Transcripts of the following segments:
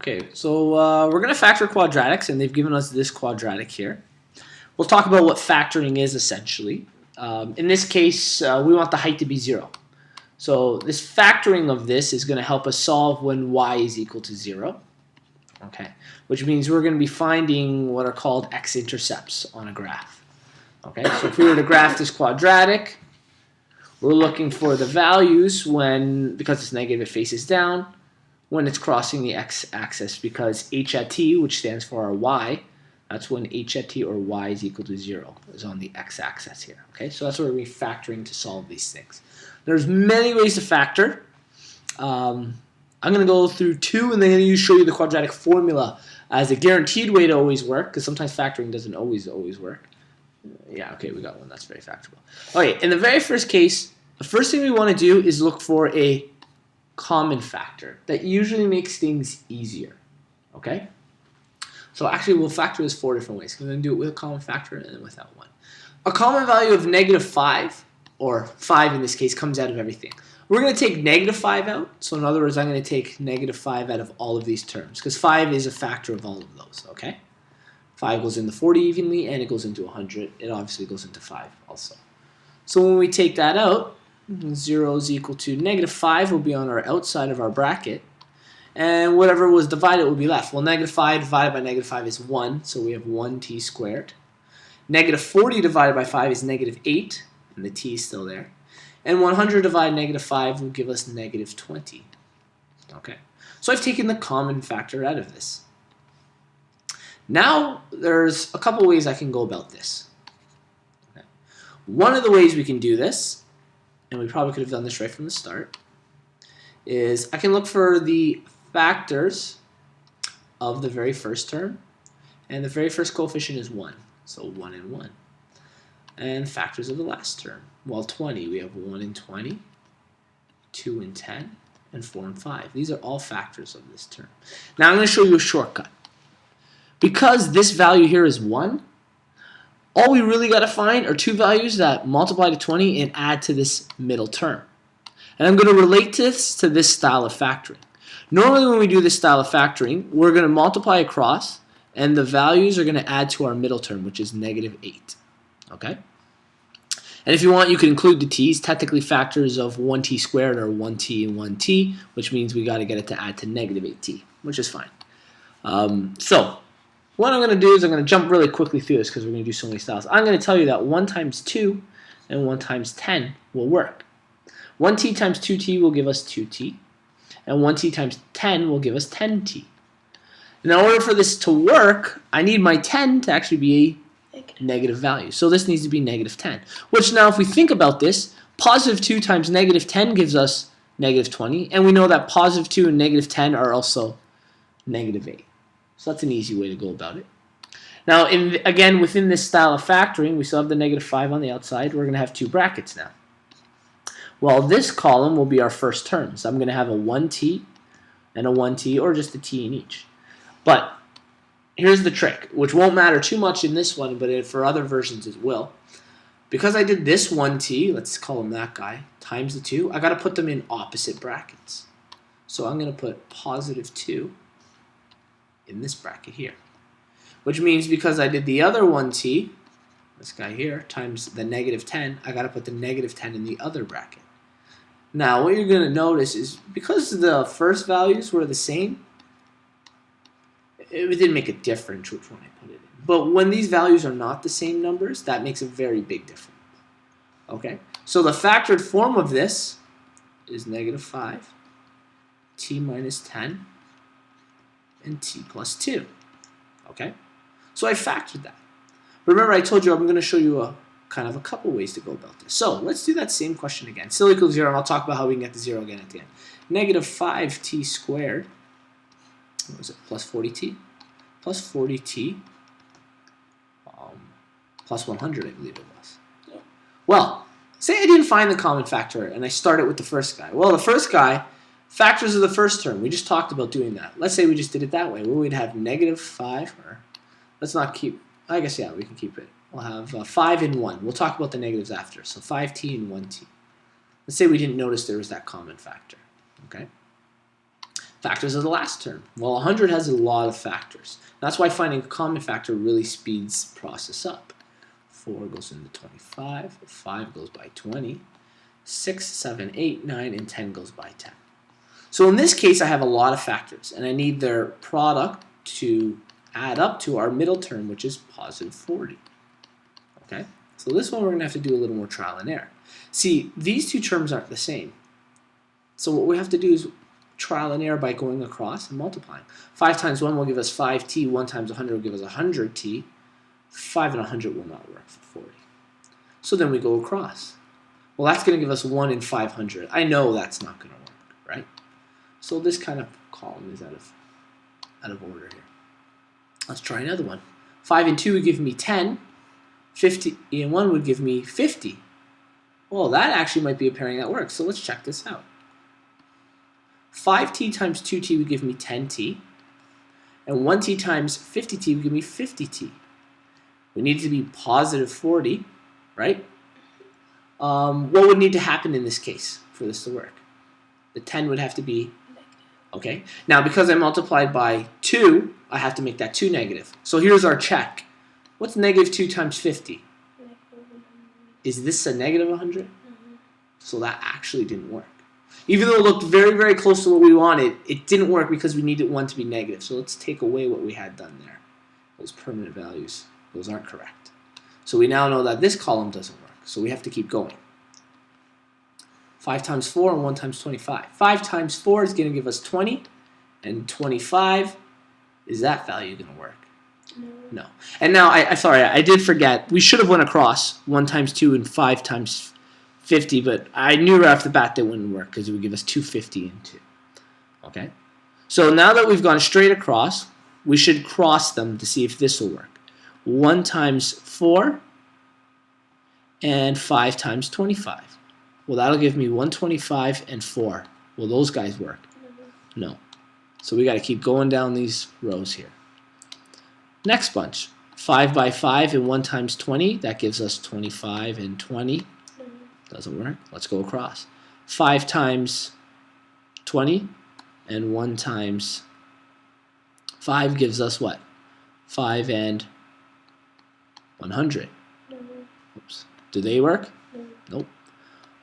Okay, so we're going to factor quadratics, and they've given us this quadratic here. We'll talk about what factoring is essentially. In this case, we want the height to be 0. So this factoring of this is going to help us solve when y is equal to 0. Okay, which means we're going to be finding what are called x-intercepts on a graph. Okay, so if we were to graph this quadratic, we're looking for the values when, because it's negative, it faces down, when it's crossing the x-axis, because h at t, which stands for our y, that's when h at t or y is equal to 0, is on the x-axis here. Okay, so that's where we're factoring to solve these things. There's many ways to factor. I'm going to go through 2, and then I'm going to show you the quadratic formula as a guaranteed way to always work, because sometimes factoring doesn't always work. Yeah, okay, we got one that's very factorable. Okay, in the very first case, the first thing we want to do is look for a common factor. That usually makes things easier. Okay? So actually, we'll factor this 4 different ways. We're going to do it with a common factor and then without one. A common value of -5, or 5 in this case, comes out of everything. We're going to take -5 out. So in other words, I'm going to take -5 out of all of these terms, because 5 is a factor of all of those. Okay? 5 goes into 40 evenly, and it goes into 100. It obviously goes into 5 also. So when we take that out, 0 is equal to -5 will be on our outside of our bracket, and whatever was divided will be left. Well, -5 divided by -5 is 1, so we have 1t squared. -40 divided by 5 is -8, and the t is still there. And 100 divided by -5 will give us -20. Okay, so I've taken the common factor out of this. Now, there's a couple ways I can go about this. Okay. One of the ways we can do this, and we probably could have done this right from the start, is I can look for the factors of the very first term, and the very first coefficient is 1, so 1 and 1. And factors of the last term, well, 20, we have 1 and 20, 2 and 10, and 4 and 5. These are all factors of this term. Now I'm going to show you a shortcut. Because this value here is 1, all we really got to find are 2 values that multiply to 20 and add to this middle term. And I'm going to relate this to this style of factoring. Normally when we do this style of factoring, we're going to multiply across, and the values are going to add to our middle term, which is -8. Okay? And if you want, you can include the t's. Technically, factors of 1t squared are 1t and 1t, which means we got to get it to add to -8t, which is fine. So what I'm going to do is I'm going to jump really quickly through this because we're going to do so many styles. I'm going to tell you that 1 times 2 and 1 times 10 will work. 1t times 2t will give us 2t, and 1t times 10 will give us 10t. And in order for this to work, I need my 10 to actually be a negative value. So this needs to be -10, which now if we think about this, +2 times -10 gives us -20, and we know that +2 and -10 are also -8. So that's an easy way to go about it. Now, again, within this style of factoring, we still have the -5 on the outside. We're going to have 2 brackets now. Well, this column will be our first term. So I'm going to have a 1t and a 1t, or just a t in each. But here's the trick, which won't matter too much in this one, but for other versions it will. Because I did this 1t, let's call him that guy, times the 2, I got to put them in opposite brackets. So I'm going to put +2 in this bracket here. Which means because I did the other 1t, this guy here, times the -10, I got to put the -10 in the other bracket. Now, what you're going to notice is because the first values were the same, it didn't make a difference which one I put it in. But when these values are not the same numbers, that makes a very big difference. Okay? So the factored form of this is -5, t minus 10, and t plus 2. Okay? So I factored that. Remember, I told you I'm going to show you a couple ways to go about this. So let's do that same question again. Still equals 0, and I'll talk about how we can get to 0 again at the end. -5t squared, what was it, plus 40t? Plus 40t plus 100, I believe it was. Well, say I didn't find the common factor, and I started with the first guy. Well, the first guy, factors of the first term. We just talked about doing that. Let's say we just did it that way. Well, we'd have -5, or let's not keep, I guess, yeah, we can keep it. We'll have 5 and 1. We'll talk about the negatives after. So 5t and 1t. Let's say we didn't notice there was that common factor. Okay. Factors of the last term. Well, 100 has a lot of factors. That's why finding a common factor really speeds the process up. 4 goes into 25, 5 goes by 20, 6, 7, 8, 9, and 10 goes by 10. So in this case, I have a lot of factors, and I need their product to add up to our middle term, which is positive 40. Okay? So this one we're going to have to do a little more trial and error. See, these two terms aren't the same. So what we have to do is trial and error by going across and multiplying. 5 times 1 will give us 5t, 1 times 100 will give us 100t, 5 and 100 will not work for 40. So then we go across. Well, that's going to give us 1 in 500. I know that's not going to work, right? So this kind of column is out of order here. Let's try another one. 5 and 2 would give me 10. 50 and 1 would give me 50. Well, that actually might be a pairing that works. So let's check this out. 5t times 2t would give me 10t. And 1t times 50t would give me 50t. We need it to be positive 40, right? What would need to happen in this case for this to work? The 10 would have to be, okay. Now, because I multiplied by 2, I have to make that 2 negative. So here's our check. What's negative 2 times 50? Is this a negative 100? So that actually didn't work. Even though it looked very, very close to what we wanted, it didn't work because we needed 1 to be negative. So let's take away what we had done there. Those permanent values, those aren't correct. So we now know that this column doesn't work. So we have to keep going. 5 times 4 and 1 times 25. 5 times 4 is going to give us 20. And 25, is that value going to work? No. And now, sorry, I did forget. We should have went across 1 times 2 and 5 times 50, but I knew right off the bat that wouldn't work because it would give us 250 and 2. Okay? So now that we've gone straight across, we should cross them to see if this will work. 1 times 4 and 5 times 25. Well, that'll give me 125 and 4. Will those guys work? No. So we got to keep going down these rows here. Next bunch. 5 by 5 and 1 times 20. That gives us 25 and 20. Doesn't work. Let's go across. 5 times 20 and 1 times 5 gives us what? 5 and 100. Oops. Do they work? Nope.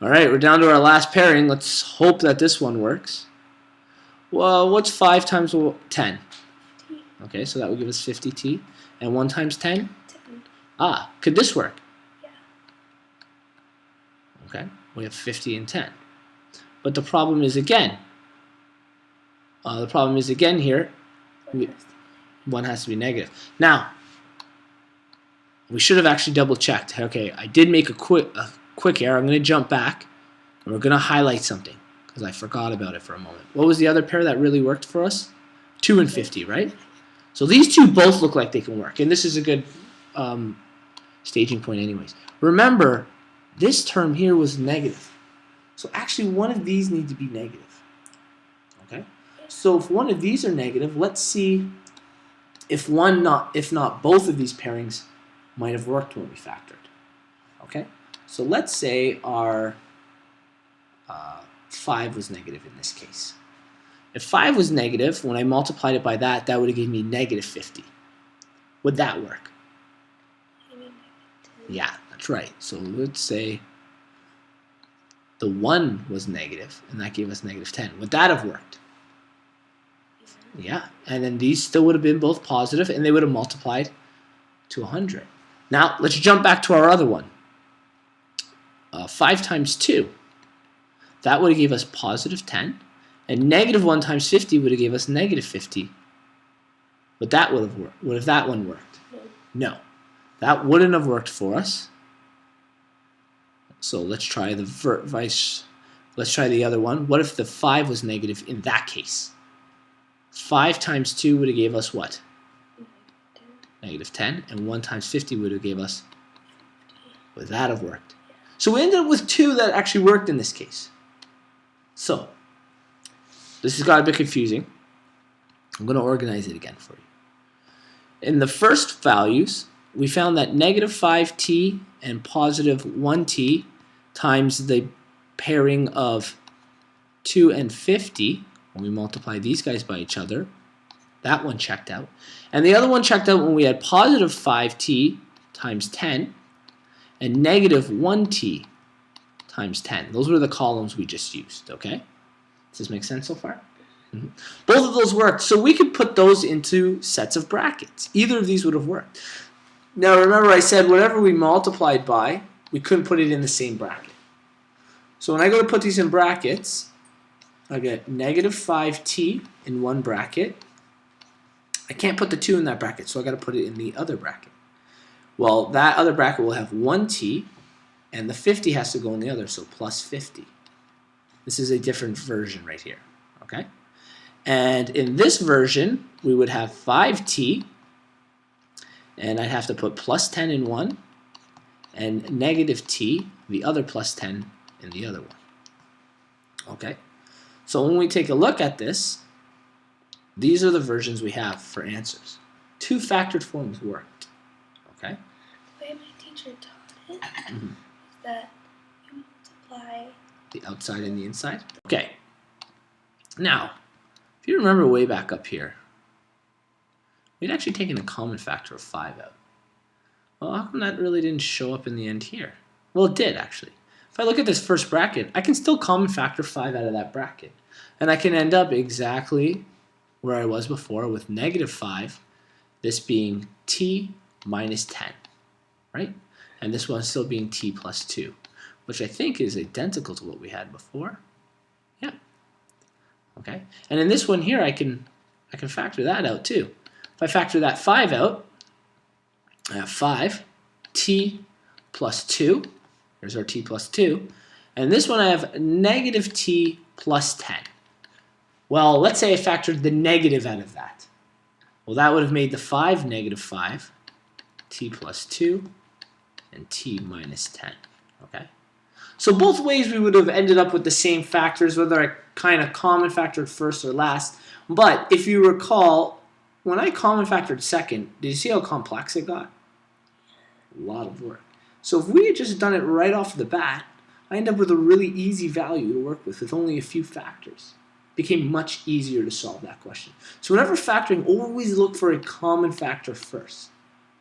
All right, we're down to our last pairing. Let's hope that this one works. Well, what's 5 times 10? Okay, so that would give us 50t. And 1 times 10? 10. Ah, could this work? Yeah. Okay, we have 50 and 10. But the problem is again. Here, 1 has to be negative. Now, we should have actually double checked. Okay, I did make a quick error. I'm going to jump back, and we're going to highlight something because I forgot about it for a moment. What was the other pair that really worked for us? 2 and 50, right? So these two both look like they can work, and this is a good staging point anyways. Remember, this term here was negative. So actually one of these needs to be negative. Okay? So if one of these are negative, let's see if not both of these pairings might have worked when we factored. Okay? So let's say our 5 was negative in this case. If 5 was negative, when I multiplied it by that, that would have given me negative 50. Would that work? Yeah, that's right. So let's say the 1 was negative, and that gave us negative 10. Would that have worked? Yeah, and then these still would have been both positive, and they would have multiplied to 100. Now, let's jump back to our other one. 5 times 2. That would have gave us positive 10. And negative 1 times 50 would have gave us negative 50. But that would have worked. What if that one worked? No. That wouldn't have worked for us. So let's try the let's try the other one. What if the 5 was negative in that case? 5 times 2 would have gave us what? Negative 10. And 1 times 50 would have gave us, would that have worked? So we ended up with 2 that actually worked in this case. So this has got a bit confusing. I'm going to organize it again for you. In the first values, we found that negative 5t and positive 1t times the pairing of 2 and 50 when we multiply these guys by each other. That one checked out. And the other one checked out when we had positive 5t times 10 and negative 1t times 10. Those were the columns we just used, okay? Does this make sense so far? Mm-hmm. Both of those worked, so we could put those into sets of brackets. Either of these would have worked. Now remember I said whatever we multiplied by, we couldn't put it in the same bracket. So when I go to put these in brackets, I get negative 5t in one bracket. I can't put the 2 in that bracket, so I got to put it in the other bracket. Well, that other bracket will have 1t, and the 50 has to go in the other, so plus 50. This is a different version right here, okay? And in this version, we would have 5t, and I'd have to put plus 10 in one, and negative t, the other plus 10, in the other one. Okay? So when we take a look at this, these are the versions we have for answers. 2 factored forms worked. Okay? The way my teacher taught it is that you multiply the outside and the inside. Okay. Now, if you remember way back up here, we'd actually taken a common factor of 5 out. Well, how come that really didn't show up in the end here? Well, it did, actually. If I look at this first bracket, I can still common factor 5 out of that bracket. And I can end up exactly where I was before with negative 5, this being t minus 10, right? And this one still being t plus 2, which I think is identical to what we had before. Yeah. Okay. And in this one here, I can factor that out too. If I factor that 5 out, I have 5 t plus 2. Here's our t plus 2. And this one I have negative t plus 10. Well, let's say I factored the negative out of that. Well, that would have made the 5 negative 5, t plus 2, and t minus 10. Okay? So both ways we would have ended up with the same factors, whether I kind of common factored first or last. But if you recall, when I common factored second, did you see how complex it got? A lot of work. So if we had just done it right off the bat, I end up with a really easy value to work with only a few factors. It became much easier to solve that question. So whenever factoring, always look for a common factor first.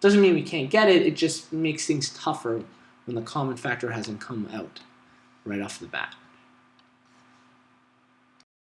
Doesn't mean we can't get it, it just makes things tougher when the common factor hasn't come out right off the bat.